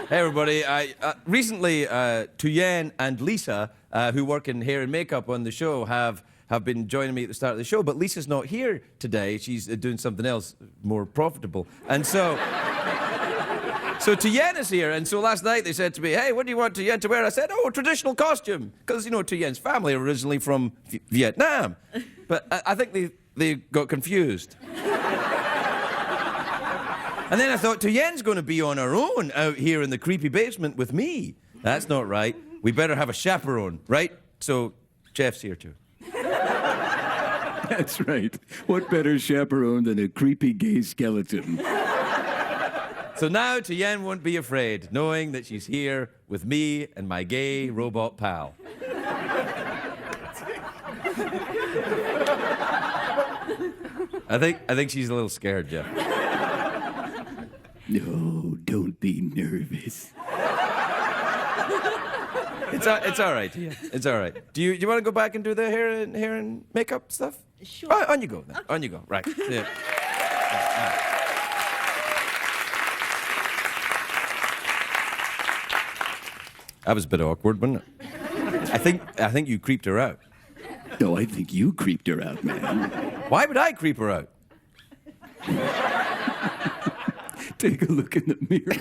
Hey, everybody. Recently, Tuyen and Lisa, who work in hair and makeup on the show, have been joining me at the start of the show, but Lisa's not here today. She's doing something else more profitable. And so Tuyen is here, and so last night they said to me, hey, what do you want Tuyen to wear? I said, oh, a traditional costume, because, you know, Tuyen's family are originally from Vietnam. But I think they got confused. And then I thought, Tuyen's going to be on her own out here in the creepy basement with me. That's not right. We better have a chaperone, right? So, Jeff's here too. That's right. What better chaperone than a creepy gay skeleton? So now Tuyen won't be afraid, knowing that she's here with me and my gay robot pal. I think she's a little scared, Jeff. No, don't be nervous. It's all right. Yeah, it's all right. Do you want to go back and do the hair and makeup stuff? Sure. Oh, on you go then. Okay. On you go. Right. Yeah. That was a bit awkward, wasn't it? I think you creeped her out. No, I think you creeped her out, man. Why would I creep her out? Take a look in the mirror.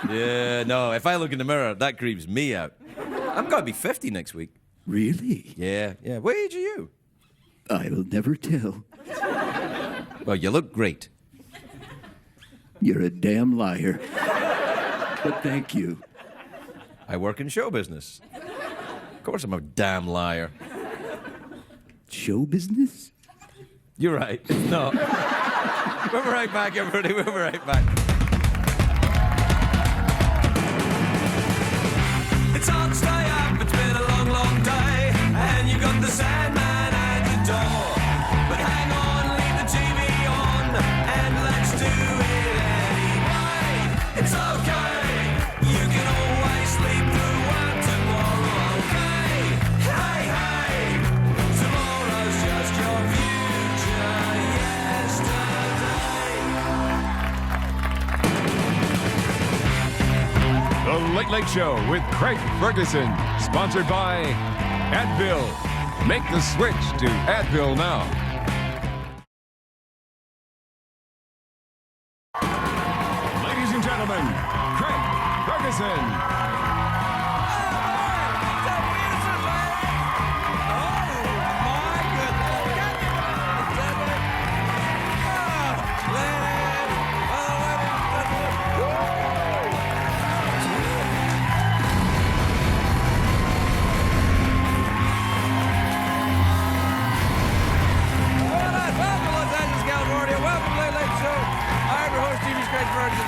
Yeah, no, if I look in the mirror, that creeps me out. I'm gonna be 50 next week. Really? Yeah. What age are you? I'll never tell. Well, you look great. You're a damn liar. But thank you. I work in show business. Of course I'm a damn liar. Show business? You're right. No. We'll be right back, everybody. We'll be right back. It's hard to stay up, it's been a long, long day, and you got the Sandman at the door. But hang on, leave the TV on, and let's do it anyway. It's okay, you can always sleep through work tomorrow, okay? Hey, hey, tomorrow's just your future yesterday. The Late Late Show with Craig Ferguson, sponsored by Advil. Make the switch to Advil now. Ladies and gentlemen, Craig Ferguson.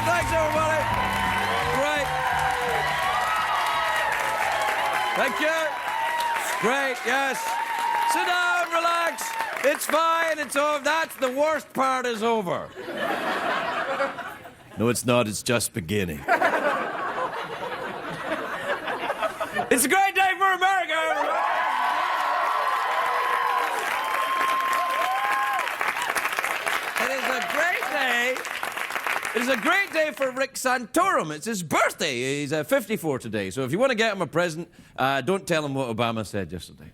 Thanks, everybody. Great. Thank you. Great, yes. Sit down, relax. It's fine, it's over. That's the worst part is over. No, it's not. It's just beginning. It's a great day for America, everybody. It is a great day. It is a great day for Rick Santorum. It's his birthday. He's 54 today. So if you want to get him a present, don't tell him what Obama said yesterday.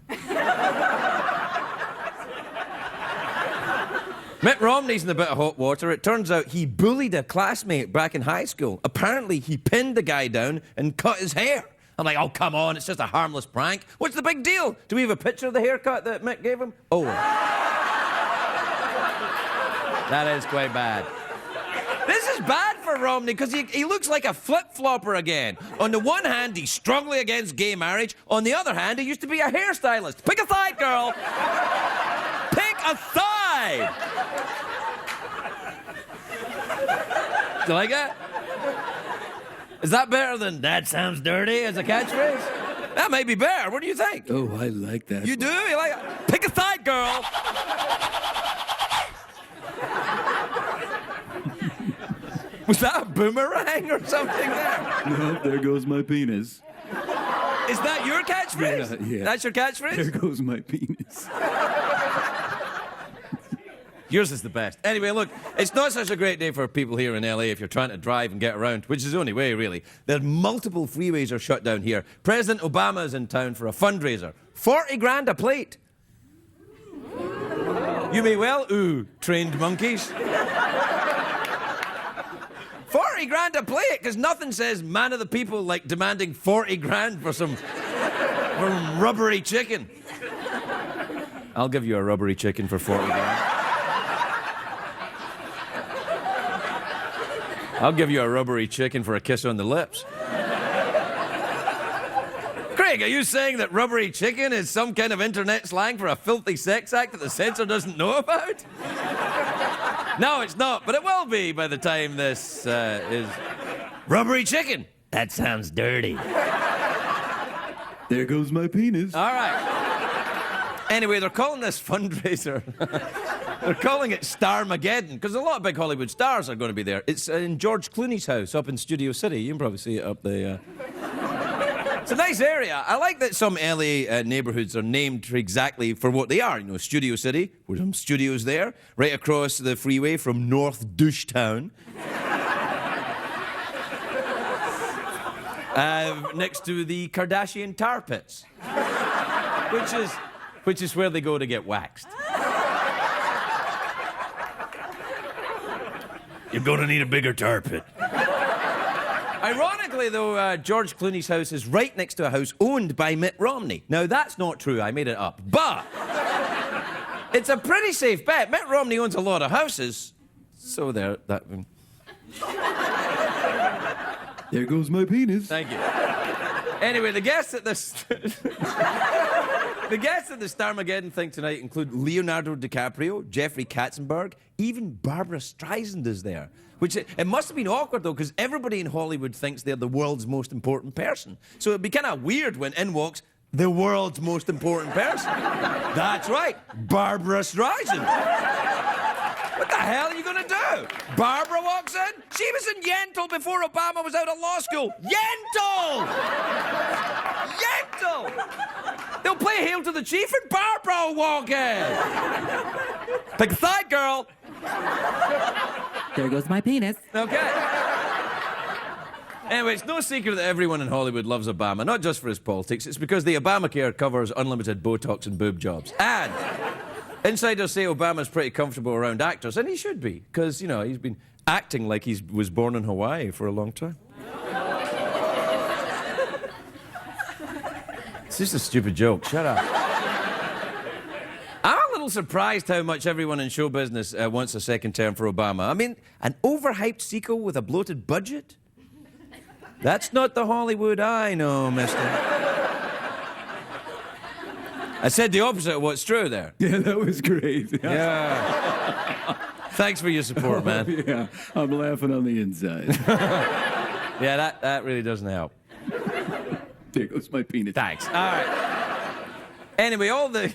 Mitt Romney's in a bit of hot water. It turns out he bullied a classmate back in high school. Apparently, he pinned the guy down and cut his hair. I'm like, oh, come on, it's just a harmless prank. What's the big deal? Do we have a picture of the haircut that Mitt gave him? Oh. That is quite bad. This is bad for Romney because he looks like a flip-flopper again. On the one hand, he's strongly against gay marriage. On the other hand, he used to be a hairstylist. Pick a side, girl. Pick a side. Do you like it? Is that better than "that sounds dirty" as a catchphrase? That may be better. What do you think? Oh, I like that. You do? You like it? Pick a side, girl. Was that a boomerang or something there? No, there goes my penis. Is that your catchphrase? Yeah. That's your catchphrase? There goes my penis. Yours is the best. Anyway, look, it's not such a great day for people here in LA if you're trying to drive and get around, which is the only way, really. There's multiple freeways are shut down here. President Obama is in town for a fundraiser. 40 grand a plate. You may well, ooh, trained monkeys. 40 grand a plate, because nothing says man of the people like demanding 40 grand for some rubbery chicken. I'll give you a rubbery chicken for 40 grand. I'll give you a rubbery chicken for a kiss on the lips. Craig, are you saying that rubbery chicken is some kind of internet slang for a filthy sex act that the censor doesn't know about? No, it's not, but it will be by the time this is... Rubbery chicken? That sounds dirty. There goes my penis. All right. Anyway, they're calling this fundraiser... They're calling it Starmageddon, because a lot of big Hollywood stars are going to be there. It's in George Clooney's house up in Studio City. You can probably see it up there. It's a nice area. I like that some LA neighborhoods are named exactly for what they are. You know, Studio City, with some studios there, right across the freeway from North Douchetown. Next to the Kardashian tar pits, which is where they go to get waxed. You're going to need a bigger tar pit. Ironically, though, George Clooney's house is right next to a house owned by Mitt Romney. Now, that's not true. I made it up. But it's a pretty safe bet. Mitt Romney owns a lot of houses. So there, that... There goes my penis. Thank you. Anyway, the guests at this... The guests at the Starmageddon thing tonight include Leonardo DiCaprio, Jeffrey Katzenberg, even Barbara Streisand is there. Which, it must have been awkward, though, because everybody in Hollywood thinks they're the world's most important person. So it'd be kind of weird when in walks the world's most important person. That's right, Barbara Streisand. What the hell are you going to do? Barbara walks in? She was in Yentl before Obama was out of law school. Yentl! Yentl! They'll play Hail to the Chief and Barbara will walk in. Pick a side, girl. There goes my penis. Okay. Anyway, it's no secret that everyone in Hollywood loves Obama, not just for his politics. It's because the Obamacare covers unlimited Botox and boob jobs. And insiders say Obama's pretty comfortable around actors, and he should be, because, you know, he's been acting like he was born in Hawaii for a long time. It's just a stupid joke. Shut up. I'm a little surprised how much everyone in show business wants a second term for Obama. I mean, an overhyped sequel with a bloated budget? That's not the Hollywood I know, mister. I said the opposite of what's true there. Yeah, that was great. Yeah. Thanks for your support, man. Yeah, I'm laughing on the inside. Yeah, that really doesn't help. There goes my penis. Thanks. All right. Anyway, all the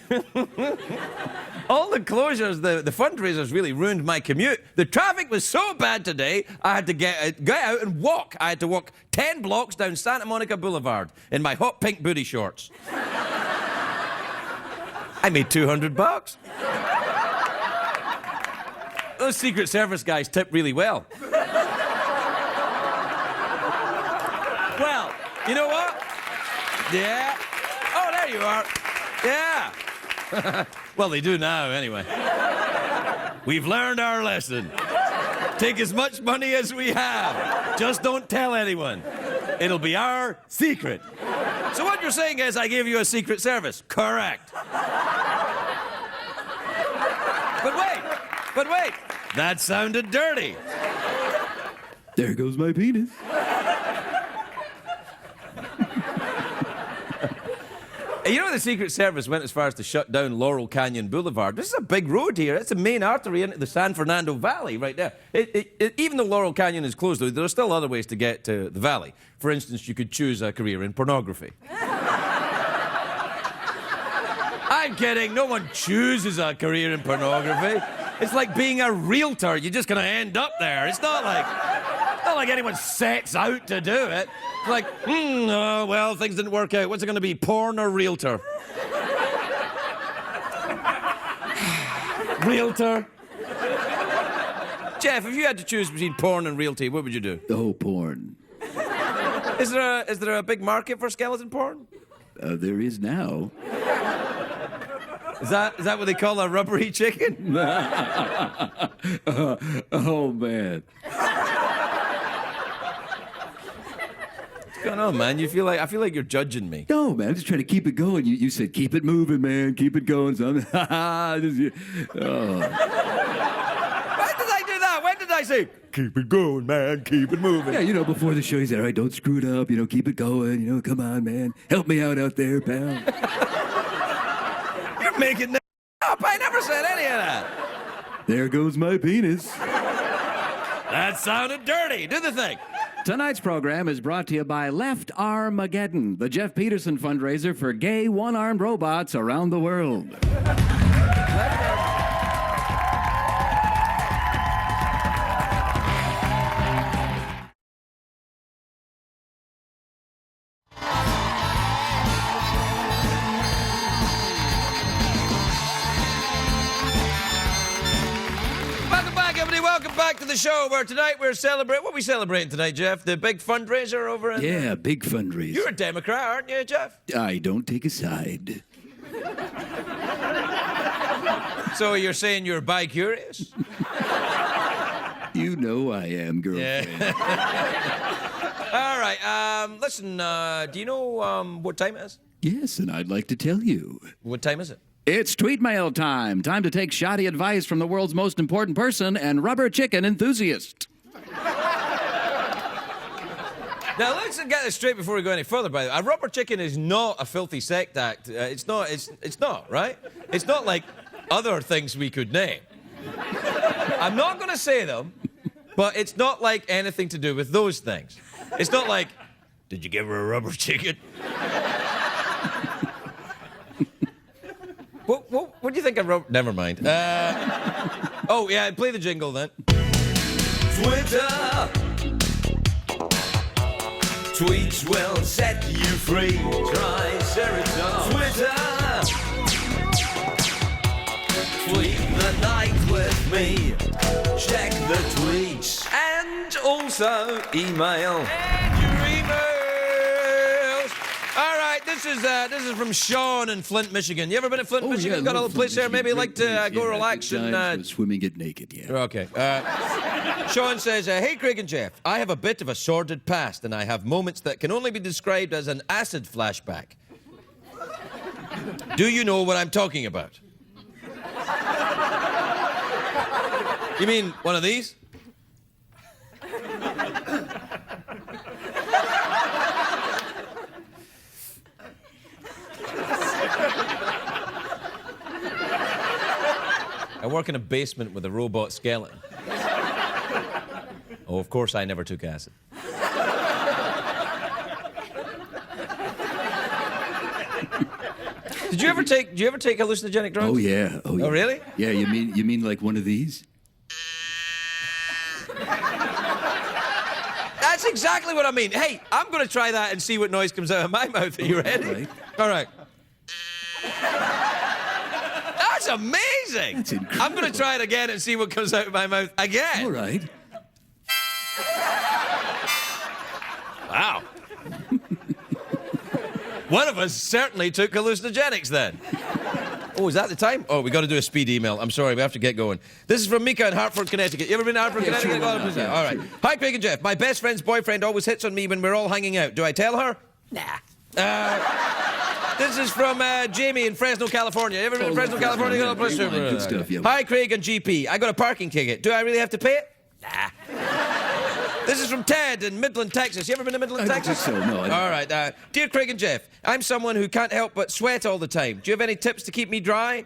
closures, the fundraisers really ruined my commute. The traffic was so bad today, I had to get out and walk. I had to walk 10 blocks down Santa Monica Boulevard in my hot pink booty shorts. I made $200. Those Secret Service guys tip really well. Well, you know what? Yeah. Oh, there you are. Yeah. Well, they do now, anyway. We've learned our lesson. Take as much money as we have. Just don't tell anyone. It'll be our secret. So what you're saying is I gave you a Secret Service. Correct. But wait. That sounded dirty. There goes my penis. You know, the Secret Service went as far as to shut down Laurel Canyon Boulevard. This is a big road here. It's a main artery into the San Fernando Valley right there. Even though Laurel Canyon is closed, though, there are still other ways to get to the valley. For instance, you could choose a career in pornography. I'm kidding. No one chooses a career in pornography. It's like being a realtor. You're just going to end up there. It's not like anyone sets out to do it. It's like, oh, well, things didn't work out. What's it going to be, porn or realtor? Realtor. Jeff, if you had to choose between porn and realty, what would you do? Oh, porn. Is there a big market for skeleton porn? There is now. Is that what they call a rubbery chicken? Oh, man. What's going on, man? I feel like you're judging me. No, man, I'm just trying to keep it going. You said keep it moving, man. Keep it going. So When did I do that? When did I say, keep it going, man, keep it moving? Yeah, before the show, you said, all right, don't screw it up. Keep it going. Come on, man. Help me out there, pal. You're making that up. I never said any of that. There goes my penis. That sounded dirty. Do the thing. Tonight's program is brought to you by Left Armageddon, the Jeff Peterson fundraiser for gay one-armed robots around the world. Welcome back to the show where tonight we're celebrating... What are we celebrating tonight, Jeff? The big fundraiser over in... Yeah, big fundraiser. You're a Democrat, aren't you, Jeff? I don't take a side. So you're saying you're bi-curious? You know I am, girlfriend. Yeah. All right, listen, do you know what time it is? Yes, and I'd like to tell you. What time is it? It's tweet mail time. Time to take shoddy advice from the world's most important person and rubber chicken enthusiast. Now, let's get this straight before we go any further, by the way. A rubber chicken is not a filthy sect act. It's not, right? It's not like other things we could name. I'm not going to say them, but it's not like anything to do with those things. It's not like, did you give her a rubber chicken? What do you think I wrote? Never mind. Oh, yeah, play the jingle then. Twitter. Tweets will set you free. Triceratops. Twitter. Tweet the night with me. Check the tweets. And also email. And your emails. All right, this is from Sean in Flint, Michigan. You ever been to Flint, Michigan? Yeah, Got a love little place there? Flint, Maybe Michigan. like to go relax and... Swimming, get naked, yeah. Okay. Sean says, hey, Craig and Jeff, I have a bit of a sordid past, and I have moments that can only be described as an acid flashback. Do you know what I'm talking about? You mean one of these? I work in a basement with a robot skeleton. Oh, of course I never took acid. Did you ever take hallucinogenic drugs? Oh yeah. Oh yeah. Oh, really? Yeah, you mean like one of these? That's exactly what I mean. Hey, I'm going to try that and see what noise comes out of my mouth. Are you ready? All right. All right. That's amazing. That's incredible. I'm going to try it again and see what comes out of my mouth again. All right. Wow. One of us certainly took hallucinogenics then. Oh, is that the time? Oh, we got to do a speed email. I'm sorry, we have to get going. This is from Mika in Hartford, Connecticut. You ever been to Hartford, Connecticut? sure, why not? Yeah, all right. sure. Hi, Craig and Jeff. My best friend's boyfriend always hits on me when we're all hanging out. Do I tell her? Nah. This is from Jamie in Fresno, California. You ever been to Fresno, California? yeah, great wine, good stuff, yeah. Hi, Craig and GP. I got a parking ticket. Do I really have to pay it? Nah. This is from Ted in Midland, Texas. You ever been to Midland, I don't Texas? think so, no, I don't. All right. Dear Craig and Jeff, I'm someone who can't help but sweat all the time. Do you have any tips to keep me dry?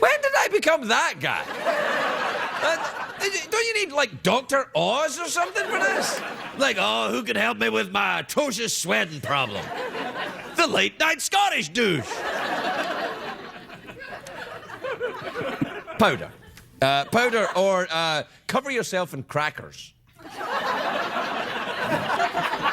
When did I become that guy? Don't you need, like, Dr. Oz or something for this? Like, oh, who can help me with my atrocious sweating problem? The late-night Scottish douche. Powder. Powder or cover yourself in crackers.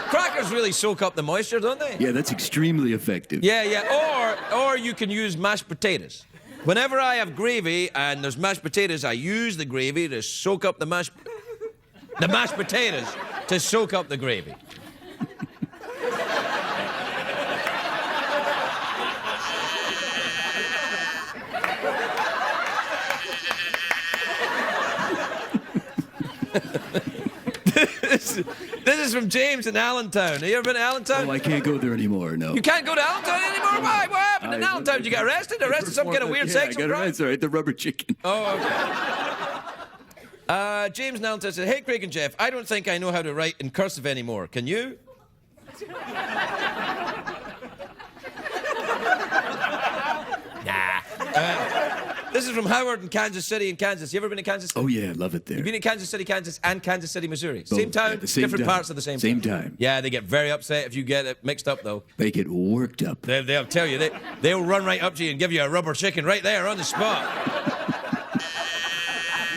Crackers Crackers really soak up the moisture, don't they? Yeah, that's extremely effective. Yeah, yeah. Or you can use mashed potatoes. Whenever I have gravy and there's mashed potatoes, I use the gravy to soak up the mashed potatoes to soak up the gravy. This is from James in Allentown. Have you ever been to Allentown? Oh, I can't go there anymore, no. You can't go to Allentown anymore? Why? What happened in Allentown? Did you get arrested? Arrested some kind of weird sexual crime? That's all right, the rubber chicken. Oh, okay. James in Allentown said, "Hey, Craig and Jeff, I don't think I know how to write in cursive anymore. Can you?" Nah. This is from Howard in Kansas City in Kansas. You ever been to Kansas City? Oh, yeah, love it there. You've been to Kansas City, Kansas, and Kansas City, Missouri. Same town, yeah, the same different time. parts of the same time. Yeah, they get very upset if you get it mixed up, though. They get worked up. They'll tell you, they'll run right up to you and give you a rubber chicken right there on the spot.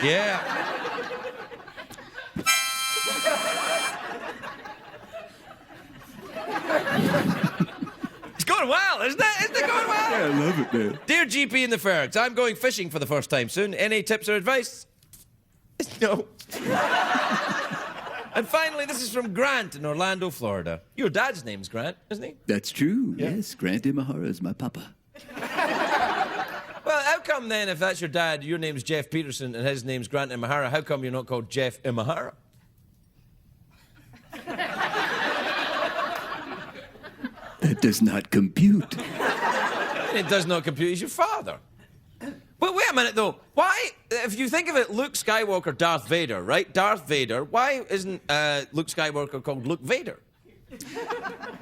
Yeah. It's going well, isn't it? Isn't it going well? Yeah, I love it, man. Dear GP and the Fergs, I'm going fishing for the first time soon. Any tips or advice? No. And finally, this is from Grant in Orlando, Florida. Your dad's name's Grant, isn't he? That's true, Yeah. yes. Grant Imahara is my papa. Well, how come then, if that's your dad, your name's Jeff Peterson and his name's Grant Imahara, how come you're not called Jeff Imahara? That does not compute. It does not compute. He's your father. But wait a minute, though. Why, if you think of it, Luke Skywalker, Darth Vader, right? Darth Vader. Why isn't Luke Skywalker called Luke Vader?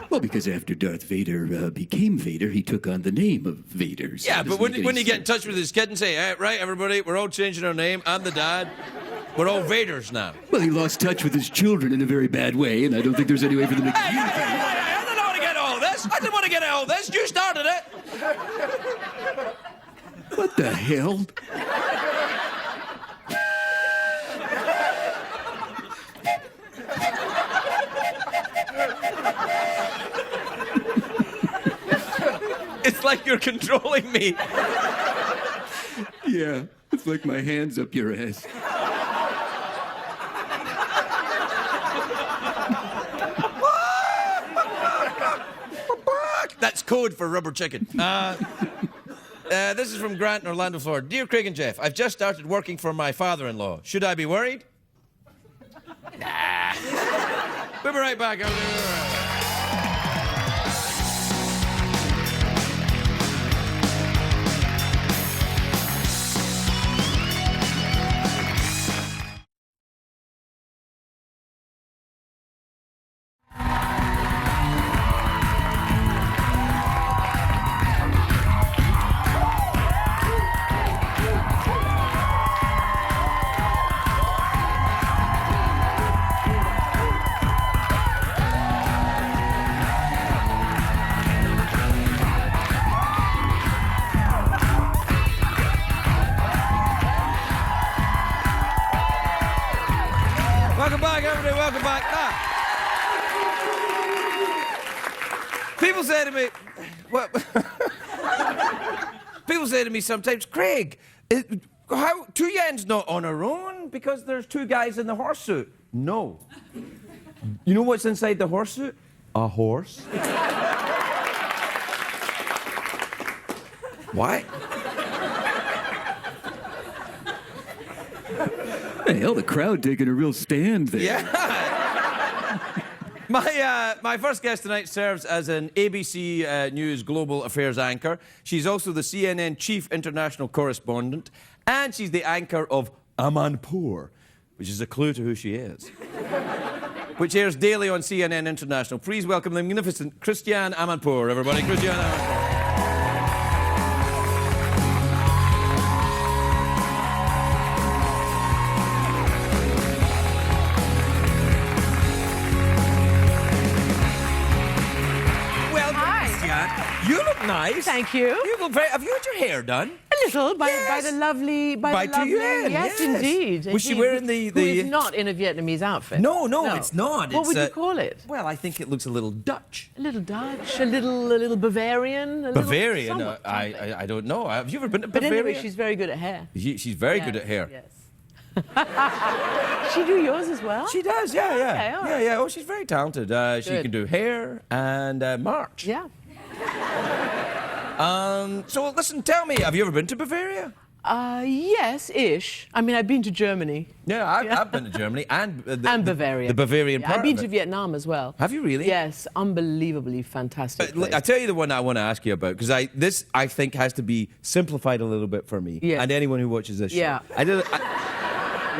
Well, because after Darth Vader became Vader, he took on the name of Vader. So Yeah, it but doesn't make wouldn't any he get in sense. touch with his kid and say, hey, right, everybody, we're all changing our name. I'm the dad. We're all Vaders now. Well, he lost touch with his children in a very bad way, and I don't think there's any way for them to communicate. I didn't want to get all this. I didn't want to get all this. You started it. What the hell? It's like you're controlling me. Yeah, it's like my hand's up your ass. That's code for rubber chicken. This is from Grant in Orlando, Florida. Dear Craig and Jeff, I've just started working for my father-in-law. Should I be worried? Nah. We'll be right back. Welcome back, everybody. Welcome back. People say to me, well, people say to me sometimes, Craig, how Tu-Yen's not on her own because there's two guys in the horse suit. No. You know what's inside the horse suit? A horse. Why? Hell, the crowd taking a real stand there. Yeah. My first guest tonight serves as an ABC News Global Affairs anchor. She's also the CNN Chief International Correspondent, and she's the anchor of Amanpour, which is a clue to who she is, which airs daily on CNN International. Please welcome the magnificent Christiane Amanpour, everybody. Christiane Amanpour. Hi. You look nice. Thank you. You look very. Have you had your hair done? A little, by the lovely, By the lovely, Thuyen, yes, yes. indeed. Was she Indeed. wearing the- Who is not in a Vietnamese outfit? No, it's not. What It's, would you call it? Well, I think it looks a little Dutch. A little Dutch, a little Bavarian, a Bavarian? little somewhat something. I don't know. Have you ever been to But Bavaria? anyway, she's very good at hair. She's very good Yes, at hair. Yes. She do yours as well? She does, yeah. Okay, all right. Yeah. Oh, she's very talented. She Good. can do hair and march. Yeah. So listen, tell me, have you ever been to Bavaria? Yes-ish. I mean, I've been to Germany. Yeah, I've been to Germany and And Bavaria. The Bavarian Yeah, part I've been of to it. Vietnam as well. Have you really? Yes, unbelievably fantastic. Look, I place. tell you the one I want to ask you about because this I think has to be simplified a little bit for me Yes. and anyone who watches this show. Yeah.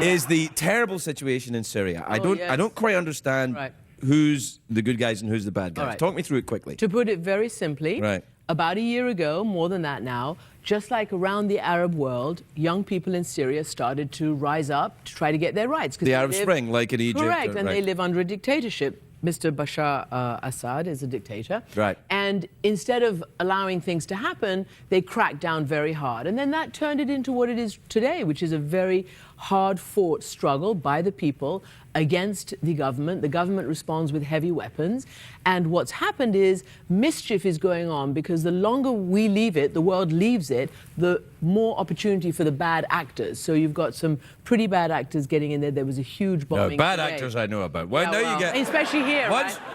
Is the terrible situation in Syria. I yes. don't quite understand Right. who's the good guys and who's the bad guys. All right. Talk me through it quickly. To put it very simply, Right. about a year ago, more than that now, just like around the Arab world, young people in Syria started to rise up to try to get their rights. 'Cause The they Arab live- Spring, like in Egypt. Correct, and right. they live under a dictatorship. Mr. Bashar Assad is a dictator. Right. And instead of allowing things to happen, they cracked down very hard. And then that turned it into what it is today, which is a very hard-fought struggle by the people against the government. The government responds with heavy weapons. And what's happened is mischief is going on because the longer we leave it, the world leaves it, the more opportunity for the bad actors. So you've got some pretty bad actors getting in there. There was a huge No, bombing. bad today. actors I know about. Well, Yeah, now well, you get especially here,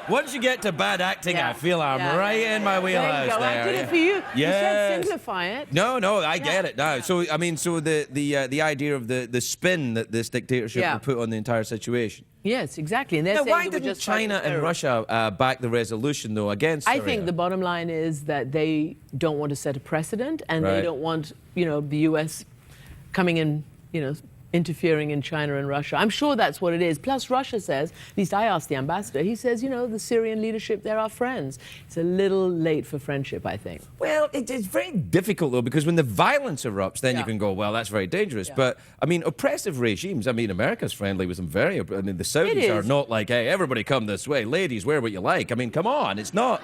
once you get to bad acting, Yeah. I feel I'm Yeah. right in my wheelhouse There you go. there. I did it for you. You Yes. said simplify it. No, I get it now. So I mean, so the idea of the spin that this dictatorship Yeah. will put on the entire situation. Yes, exactly. And they're Now, saying why that we're didn't just fighting China and terror. Russia back the resolution though against I Syria? think the bottom line is that they don't want to set a precedent, and Right. they don't want, the U.S. coming in, interfering in China and Russia. I'm sure that's what it is. Plus, Russia says, at least I asked the ambassador, he says, the Syrian leadership, they're our friends. It's a little late for friendship, I think. Well, it's very difficult though because when the violence erupts, then you Yeah. can go, well, that's very dangerous. Yeah. But I mean, oppressive regimes. I mean, America's friendly with them. The Saudis are is. not like, hey, everybody come this way, ladies, wear what you like. I mean, come on, it's not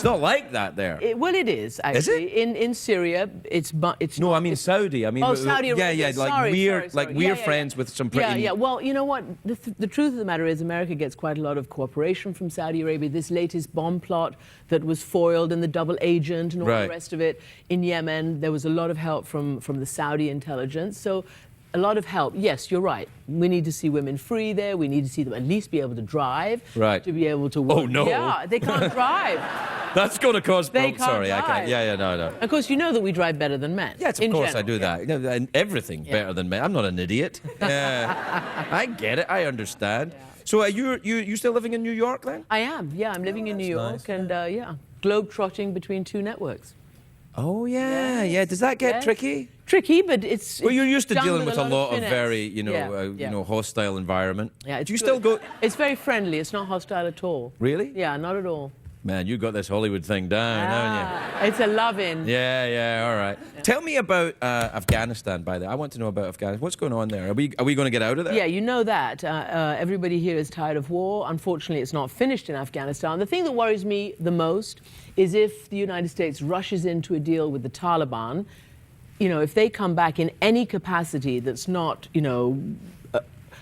like that there. Well, it is, actually. In Syria, it's No, not- I mean it's- Saudi. I mean, Oh, Saudi Arabia. yeah. Like Sorry. we're Yeah. friends with some pretty. Yeah. Well, you know what? The truth of the matter is America gets quite a lot of cooperation from Saudi Arabia. This latest bomb plot that was foiled and the double agent and all Right. the rest of it in Yemen, there was a lot of help from the Saudi intelligence. So a lot of help. Yes, you're right. We need to see women free there. We need to see them at least be able to drive. Right. To be able to work. Oh, no. Yeah, they can't drive. That's going to cause They problems. can't Sorry, I can't. drive. Yeah, no. Of course, you know that we drive better than men. Yes, of in course I general. do that. You know, and everything better than me. I'm not an idiot. I get it. I understand. So are you still living in New York then? I am. Yeah, I'm living in New York, nice. and globe trotting between two networks. Oh yeah. Does that get Yes. tricky? Tricky, but it's. Well, you're used to done dealing with a lot of finesse. very, Yeah. hostile environment. Yeah, it's Do you good. still go? It's very friendly. It's not hostile at all. Really? Yeah, not at all. Man, you got this Hollywood thing down, haven't It's a love-in. you? Yeah. All right. Tell me about Afghanistan. By the way, I want to know about Afghanistan. What's going on there? Are we going to get out of there? Yeah, you know that. Everybody here is tired of war. Unfortunately, it's not finished in Afghanistan. The thing that worries me the most is if the United States rushes into a deal with the Taliban, if they come back in any capacity that's not,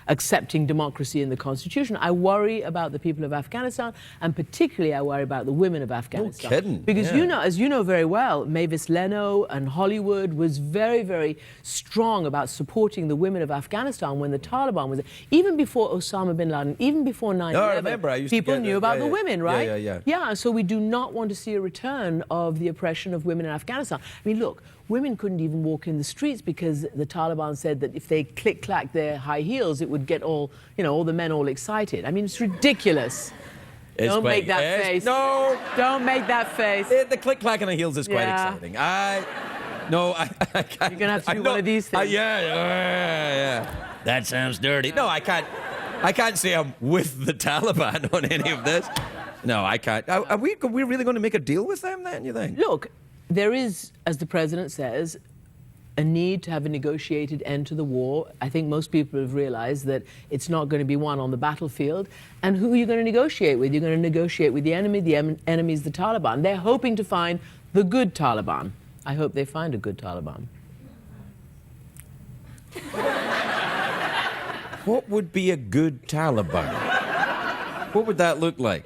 accepting democracy in the Constitution, I worry about the people of Afghanistan, and particularly I worry about the women of Afghanistan. kidding. Because Yeah. as you know very well, Mavis Leno and Hollywood was very, very strong about supporting the women of Afghanistan when the Taliban was there. Even before Osama bin Laden, even before 9/11, No, I remember. I used to people get knew the- about yeah, the yeah. women, right? Yeah. Yeah, so we do not want to see a return of the oppression of women in Afghanistan. I mean, look, women couldn't even walk in the streets because the Taliban said that if they click-clack their high heels, it would get all the men all excited. I mean, it's ridiculous. Don't make that face. No. Don't make that face. The click-clack on the heels is quite Yeah. exciting. I can't. You're gonna have to do I'm one of these things. Yeah. That sounds dirty. No, I can't say I'm with the Taliban on any of this. No, I can't. Are we really going to make a deal with them then, you think? Look, there is, as the president says, a need to have a negotiated end to the war. I think most people have realized that it's not going to be won on the battlefield. And who are you going to negotiate with? You're going to negotiate with the enemy. The enemy is the Taliban. They're hoping to find the good Taliban. I hope they find a good Taliban. What would be a good Taliban? What would that look like?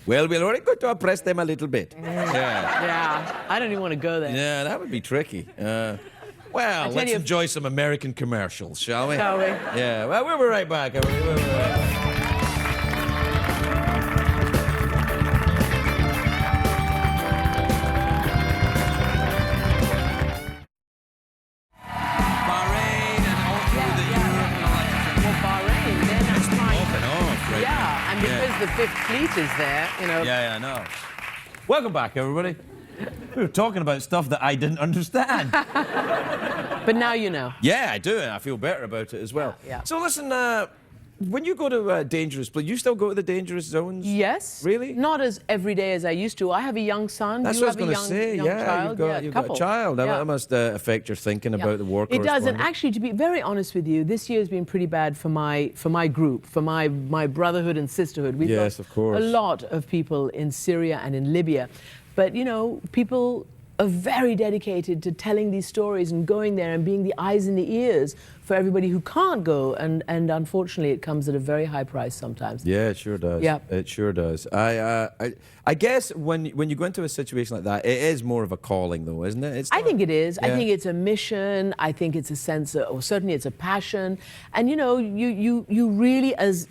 Well, we're only going to oppress them a little bit. Yeah. Yeah, I don't even want to go there. Yeah, that would be tricky. Well, let's enjoy some American commercials, shall we? Shall we? Yeah, well, we'll be right back. We'll be right back. Bahrain and all through the Europe and all that. Well, Bahrain, they're now trying. Off and off, right? Yeah, and because the Fifth Fleet is there, you know. Yeah, I know. Welcome back, everybody. We were talking about stuff that I didn't understand. But now you know. Yeah, I do, and I feel better about it as well. Yeah. So listen, when you go to dangerous places, you still go to the dangerous zones? Yes. Really? Not as every day as I used to. I have a young son. That's you what I was have going to say. young Yeah, child. you've got a child. Yeah. That must affect your thinking about the war. It does, and correspondent. actually, to be very honest with you, this year has been pretty bad for my group, for my brotherhood and sisterhood. We've Yes, got of course. a lot of people in Syria and in Libya, but you know, people are very dedicated to telling these stories and going there and being the eyes and the ears for everybody who can't go, and unfortunately, it comes at a very high price sometimes. Yeah, it sure does. Yeah. It sure does. I guess when you go into a situation like that, it is more of a calling, though, isn't it? I think it is. I Yeah. think it's a mission. I think it's a sense of, or certainly it's a passion. And you know, you really, as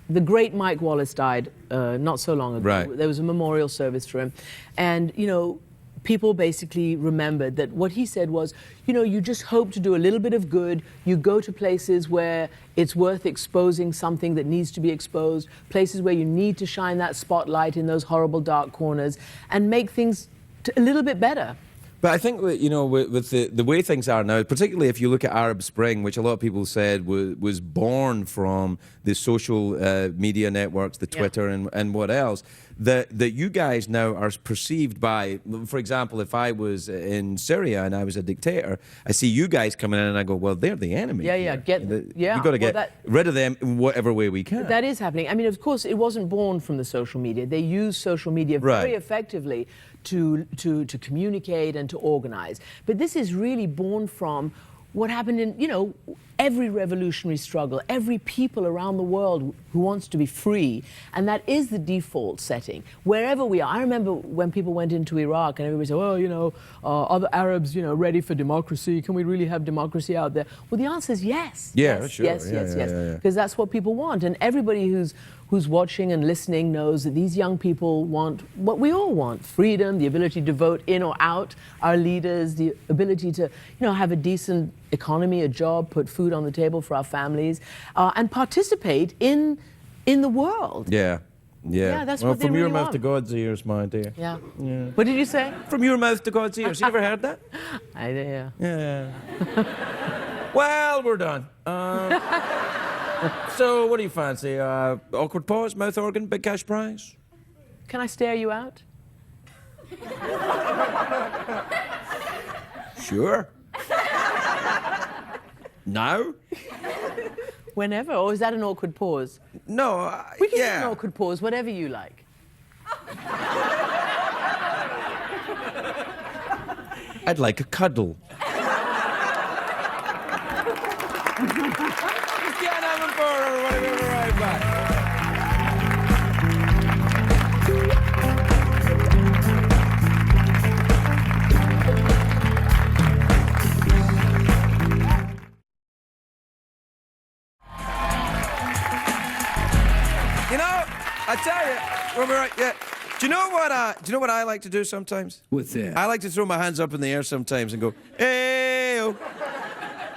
the great Mike Wallace died not so long ago. Right. There was a memorial service for him, and you know, people basically remembered that what he said was, you know, you just hope to do a little bit of good. You go to places where it's worth exposing something that needs to be exposed, places where you need to shine that spotlight in those horrible dark corners and make things a little bit better. But I think that, you know, with the way things are now, particularly if you look at Arab Spring, which a lot of people said was born from the social media networks, the Twitter and what else, that you guys now are perceived by, for example, if I was in Syria and I was a dictator, I see you guys coming in and I go, well, they're the enemy. Yeah, yeah, here. yeah. You've got to Well, get rid of them in whatever way we can. That is happening. I mean, of course, it wasn't born from the social media. They use social media very effectively to communicate and to organize. But this is really born from what happened in, you know, every revolutionary struggle, every people around the world who wants to be free, and that is the default setting, wherever we are. I remember when people went into Iraq and everybody said, well, you know, are the Arabs, you know, ready for democracy? Can we really have democracy out there? Well, the answer is yes. Yeah, yes, sure. Yes, Yeah, yes, yeah, yes. yeah, yeah. Because that's what people want. And everybody who's watching and listening knows that these young people want what we all want: freedom, the ability to vote in or out our leaders, the ability to, you know, have a decent economy, a job, put food on the table for our families, and participate in the world. Yeah. Yeah. Yeah, that's well, what they from your really mouth want. to God's ears, my dear. Yeah. What did you say? From your mouth to God's ears. You ever heard that? Yeah. Yeah. Well, we're done. So, what do you fancy? Awkward pause, mouth organ, big cash prize? Can I stare you out? Sure. Now? Whenever, or is that an awkward pause? No, We can yeah. do an awkward pause, whatever you like. I'd like a cuddle. Can't have him for everybody. We'll be right back. You know, I tell you, we'll be right. Yeah. Do you know what? Do you know what I like to do sometimes? What's that? I like to throw my hands up in the air sometimes and go, hey.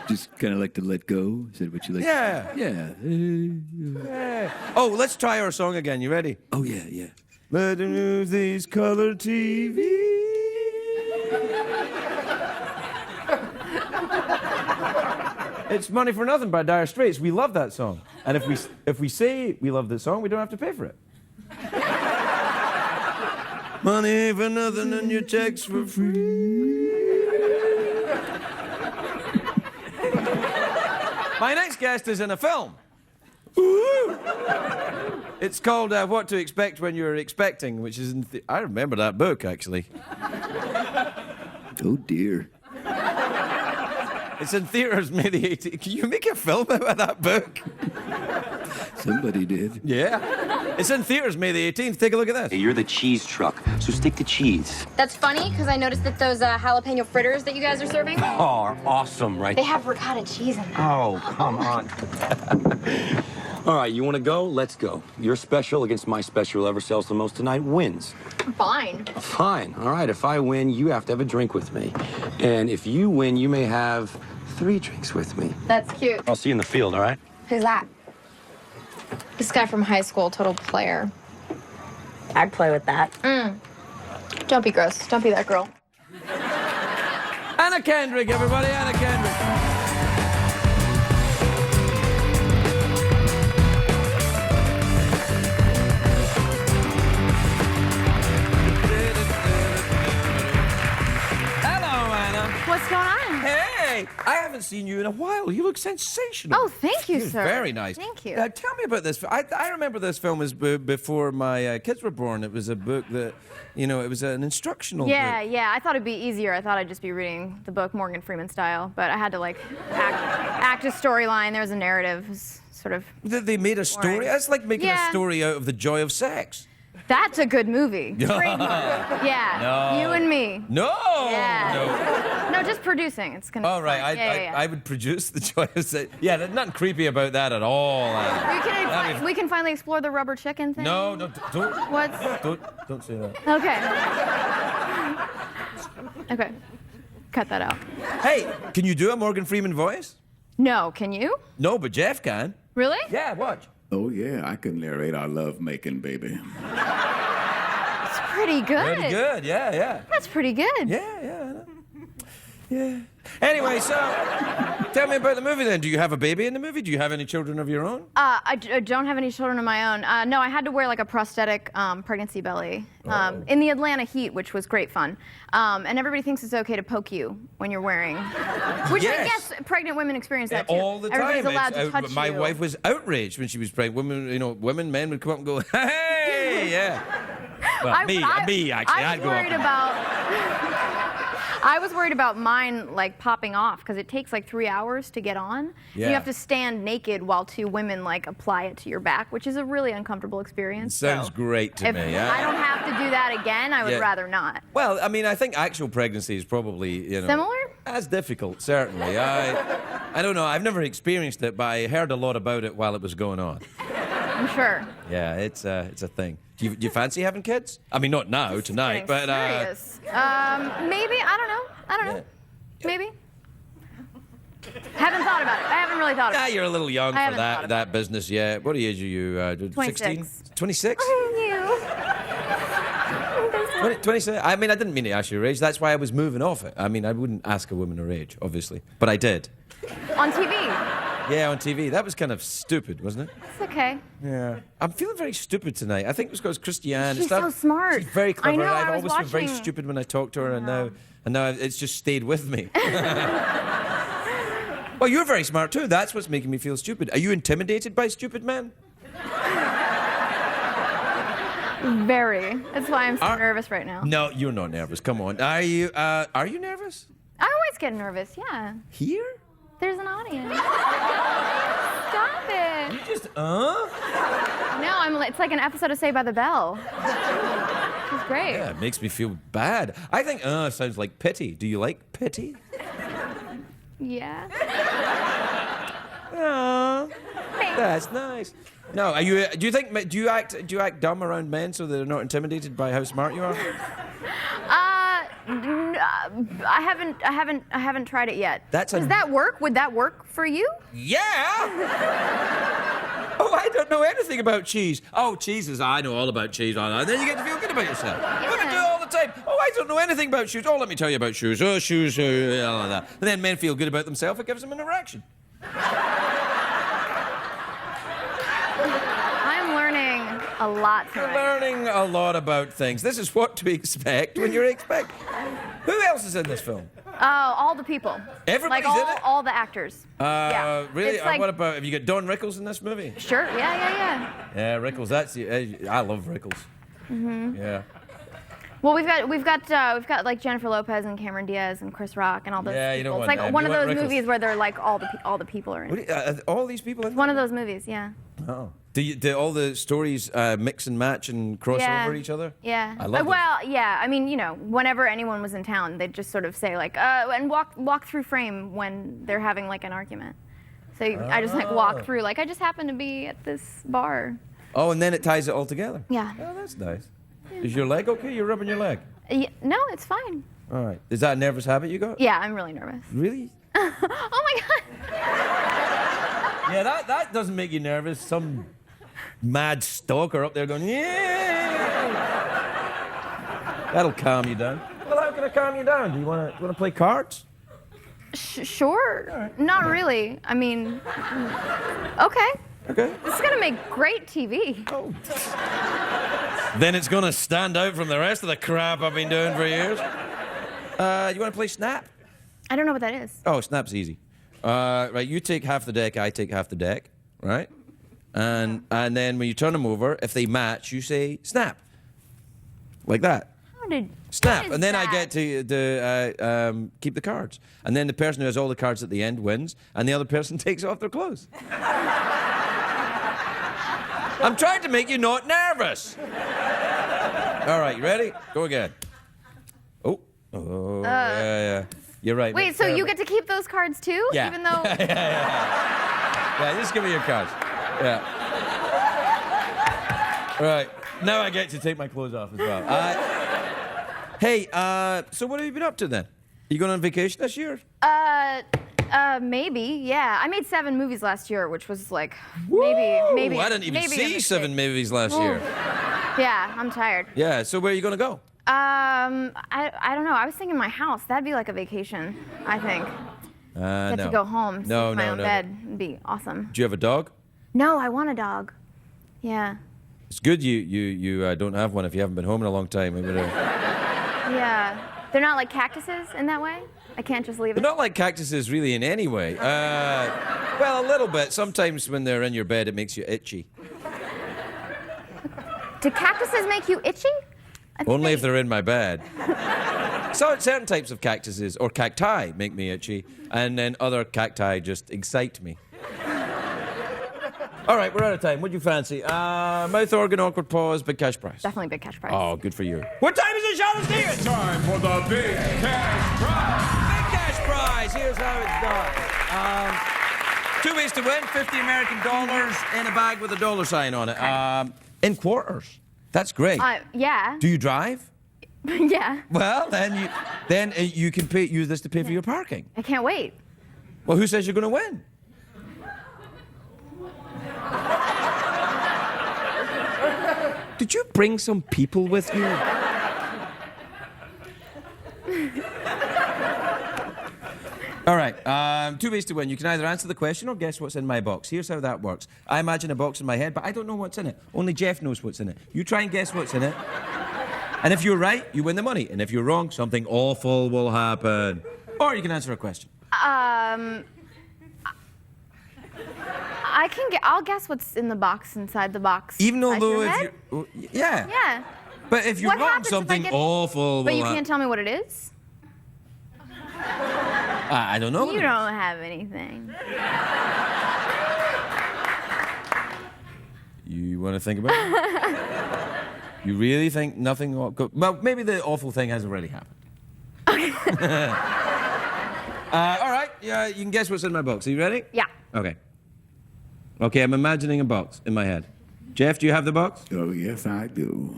Just kind of like to let go. Is that what you like? Yeah. Yeah. Oh, let's try our song again. You ready? Oh, yeah, yeah. Let them use these color TV. It's Money for Nothing by Dire Straits. We love that song. And if we say we love this song, we don't have to pay for it. Money for nothing and your checks for free. My next guest is in a film. Ooh. It's called What to Expect When You're Expecting, which is I remember that book, actually. Oh, dear. It's in theaters May the 18th. Can you make a film out of that book? Somebody did. Yeah. It's in theaters May the 18th. Take a look at this. Hey, you're the cheese truck, so stick to cheese. That's funny, because I noticed that those jalapeno fritters that you guys are serving, Oh, awesome, right? they have ricotta cheese in them. Oh, come on. All right, you want to go? Let's go. Your special against my special, whoever sells the most tonight wins. Fine. Fine. All right, if I win, you have to have a drink with me. And if you win, you may have 3 drinks with me. That's cute. I'll see you in the field, all right? Who's that? This guy from high school, total player. I'd play with that. Don't be gross. Don't be that girl. Anna Kendrick, everybody. Anna Kendrick. What's going on? Hey, I haven't seen you in a while. You look sensational. Oh, thank you, You're sir. Very nice. Thank you. Now, tell me about this. I remember this film as before my kids were born. It was a book that, you know, it was an instructional book. Yeah. I thought it'd be easier. I thought I'd just be reading the book Morgan Freeman style, but I had to like act a storyline. There was a narrative. It was sort of. They made a story. Boring. That's like making a Yeah. story out of the joy of sex. That's a good movie. Great movie. Yeah. No. You and me. No. Yeah. No, just producing. It's gonna. All be right, fun. Yeah. I would produce the joy of sex. Yeah, there's nothing creepy about that at all. We can finally explore the rubber chicken thing. No, don't. What's? Don't say that. Okay. Okay. Cut that out. Hey, can you do a Morgan Freeman voice? No, can you? No, but Jeff can. Really? Yeah, watch. Oh, yeah, I can narrate our love-making, baby. It's pretty good. Pretty good. Yeah. That's pretty good. Yeah, I know. Yeah. Anyway, so tell me about the movie then. Do you have a baby in the movie? Do you have any children of your own? I don't have any children of my own. No, I had to wear like a prosthetic pregnancy belly in the Atlanta heat, which was great fun. And everybody thinks it's okay to poke you when you're wearing, which I guess pregnant women experience that too. All the time. Everybody's allowed to touch my you. wife was outraged when she was pregnant. Men would come up and go, hey, yeah. Well, me, actually. I'd go up. I was worried about mine like popping off because it takes like 3 hours to get on. Yeah. You have to stand naked while 2 women like apply it to your back, which is a really uncomfortable experience. Sounds So great to if me. Yeah. I don't have to do that again, I would Yeah. rather not. Well, I mean, I think actual pregnancy is probably, Similar? as difficult, certainly. I don't know. I've never experienced it, but I heard a lot about it while it was going on. I'm sure. Yeah, it's a thing. Do you fancy having kids? I mean, not now, tonight, but Serious. Maybe. I don't know. Yeah. Maybe. Haven't thought about it. I haven't really thought about it. you're a little young I for haven't thought that about business yet. What age are you? 26. 26? You. 26. I mean, I didn't mean to ask your age. That's why I was moving off it. I mean, I wouldn't ask a woman her age, obviously, but I did. On TV. Yeah, on TV. That was kind of stupid, wasn't it? It's okay. Yeah. I'm feeling very stupid tonight. I think it was because Christiane. She's so smart. She's very clever. I know, I've I was always been very watching- stupid when I talk to her, and now it's just stayed with me. Well, you're very smart too. That's what's making me feel stupid. Are you intimidated by stupid men? Very. That's why I'm so nervous right now. No, you're not nervous. Come on. Are you nervous? I always get nervous, yeah. Here? There's an audience. Stop it. You just No, it's like an episode of Saved by the Bell. It's great. Yeah, it makes me feel bad. I think sounds like pity. Do you like pity? Yeah. Oh, Thanks. that's nice. No, are you? Do you act dumb around men so they're not intimidated by how smart you are? I haven't tried it yet. Does that work? Would that work for you? Yeah. Oh, I don't know anything about cheese. Oh, cheeses. I know all about cheese. And then you get to feel good about yourself. Women do it all the time. Oh, I don't know anything about shoes. Oh, let me tell you about shoes. Oh, shoes. All of that. And then men feel good about themselves. It gives them an erection. I'm learning a lot You're tonight. learning a lot about things. This is what to expect when you're expecting. Who else is in this film? All the people. Everybody's like in it? all the actors. Yeah. Really? It's like, What about, have you got Don Rickles in this movie? Sure. Yeah. Yeah, Rickles. I love Rickles. Mm-hmm. Yeah. Well, we've got like Jennifer Lopez and Cameron Diaz and Chris Rock and all those Yeah, people. you don't It's want like them. one You of want those Rickles. movies where they're like all the people are in. What do you, all these people in One there? of those movies, yeah. Oh. Do all the stories mix and match and cross Yeah. over each other? Yeah. I love well, yeah. I mean, you know, whenever anyone was in town, they'd just sort of say like, and walk through frame when they're having like an argument. So I just like walk through, like I just happened to be at this bar. Oh, and then it ties it all together. Yeah. Oh, that's nice. Is your leg okay? You're rubbing your leg. Yeah, no, it's fine. All right. Is that a nervous habit you got? Yeah, I'm really nervous. Really? Oh my god. Yeah, that doesn't make you nervous. Some mad stalker up there going, yeah. That'll calm you down. Well, how can I calm you down? Do you want to play cards? Sure. Right. Not really. I mean, okay. Okay. This is gonna make great TV. Oh. Then it's gonna stand out from the rest of the crap I've been doing for years. You want to play Snap? I don't know what that is. Oh, Snap's easy. Right, you take half the deck, I take half the deck, right? And then when you turn them over, if they match, you say Snap. Like that. Snap, and then I get to keep the cards. And then the person who has all the cards at the end wins, and the other person takes off their clothes. I'm trying to make you not nervous. All right, you ready? Go again. Oh, yeah. You're right. Wait, so you get to keep those cards too? Yeah. Even though. Yeah, just give me your cards. Yeah. Right. Now I get to take my clothes off as well. Hey, so what have you been up to then? You going on vacation this year? Maybe, yeah. I made 7 movies last year, which was like maybe. I didn't even maybe a see mistake. 7 movies last year. Yeah, I'm tired. Yeah, so where are you going to go? I don't know. I was thinking my house. That'd be like a vacation, I think. Get no. to go home, sleep in my own no. bed. It'd be awesome. Do you have a dog? No, I want a dog. Yeah. It's good you don't have one if you haven't been home in a long time. Yeah. They're not like cactuses in that way? I can't just leave it? They're not like cactuses really in any way. Well, a little bit. Sometimes when they're in your bed, it makes you itchy. Do cactuses make you itchy? Only if they're in my bed. So certain types of cactuses or cacti make me itchy, and then other cacti just excite me. All right, we're out of time. What'd you fancy? Mouth organ, awkward pause, big cash prize. Definitely big cash prize. Oh, good for you. What time is it, Charlotte Steve? It's time for the Big Cash Prize. Big cash prize. Here's how it's done. 2 ways to win: $50 American in a bag with a dollar sign on it. In quarters. That's great. Yeah. Do you drive? Yeah. Well, then you can use this to pay for your parking. I can't wait. Well, who says you're going to win? Did you bring some people with you? All right, 2 ways to win. You can either answer the question or guess what's in my box. Here's how that works. I imagine a box in my head, but I don't know what's in it. Only Jeff knows what's in it. You try and guess what's in it. And if you're right, you win the money. And if you're wrong, something awful will happen. Or you can answer a question. I'll guess what's in the box inside the box. Even inside though your if head? you... Yeah. Yeah. But if you're What wrong, happens if I something get- awful will But you happen. can't tell me what it is? I don't know. You don't have anything. You want to think about it? You really think nothing will go... Well, maybe the awful thing hasn't really happened. All right, yeah, you can guess what's in my box. Are you ready? Yeah. Okay. Okay, I'm imagining a box in my head. Jeff, do you have the box? Oh, yes, I do.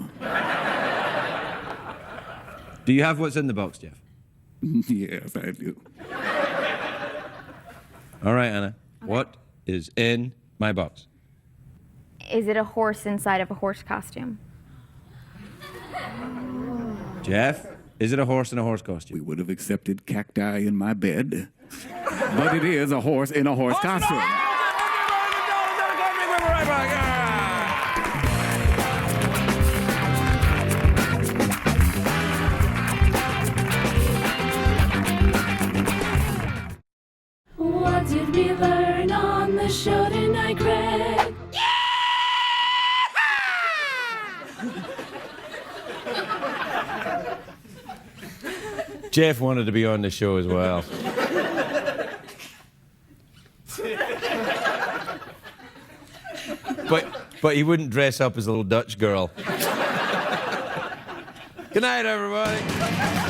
Do you have what's in the box, Jeff? Yes, I do. All right, Anna. Okay. What is in my box? Is it a horse inside of a horse costume? Jeff, is it a horse in a horse costume? We would have accepted cacti in my bed, but it is a horse in a horse costume. What did we learn on the show tonight, Greg? Jeff wanted to be on the show as well. But he wouldn't dress up as a little Dutch girl. Good night, everybody.